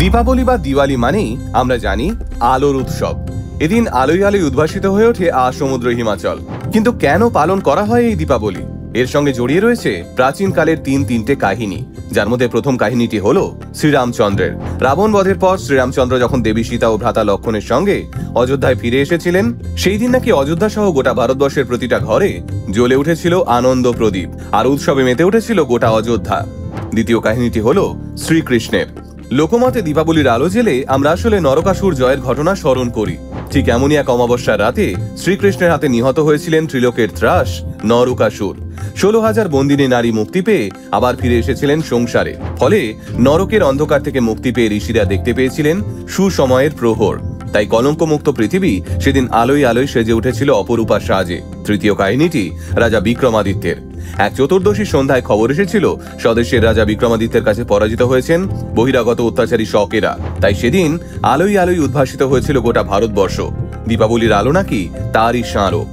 দীপাবলি বা দিওয়ালি মানেই আমরা জানি আলোর উৎসব। এদিন আলোয় আলোয় উদ্ভাসিত হয়ে ওঠে সমুদ্র হিমাচল। কিন্তু কেন পালন করা হয় এই দীপাবলি? এর সঙ্গে জড়িয়ে রয়েছে প্রাচীনকালের তিনটে কাহিনী, যার মধ্যে প্রথম কাহিনীটি হলো শ্রীরামচন্দ্রের। রাবণ বধের পর শ্রীরামচন্দ্র যখন দেবী সীতা ও ভ্রাতা লক্ষণের সঙ্গে অযোধ্যায় ফিরে এসেছিলেন, সেই দিন নাকি অযোধ্যা সহ গোটা ভারতবর্ষের প্রতিটা ঘরে জ্বলে উঠেছিল আনন্দ প্রদীপ, আর উৎসবে মেতে উঠেছিল গোটা অযোধ্যা। দ্বিতীয় কাহিনীটি হলো শ্রীকৃষ্ণের। লোকমতে দীপাবলির আলো জেলে আমরা আসলে নরকাসুর জয়ের ঘটনা স্মরণ করি। ঠিক এমনই এক অমাবস্যার রাতে শ্রীকৃষ্ণের হাতে নিহত হয়েছিলেন ত্রিলোকের ত্রাস নরকাসুর। 16,000 বন্দিনী নারী মুক্তি পেয়ে আবার ফিরে এসেছিলেন সংসারে। ফলে নরকের অন্ধকার থেকে মুক্তি পেয়ে ঋষিরা দেখতে পেয়েছিলেন সুসময়ের প্রহর। তাই কলঙ্কমুক্ত পৃথিবী সেদিন আলোয় আলোয় সেজে উঠেছিল অপরূপা সাজে। তৃতীয় কাহিনীটি রাজা বিক্রমাদিত্যের। এক চতুর্দশী সন্ধ্যায় খবর এসেছিল স্বদেশের রাজা বিক্রমাদিত্যের কাছে পরাজিত হয়েছেন বহিরাগত অত্যাচারী শকেরা। তাই সেদিন আলোয় আলোয় উদ্ভাসিত হয়েছিল গোটা ভারতবর্ষ। দীপাবলির আলো নাকি তারই স্মারক।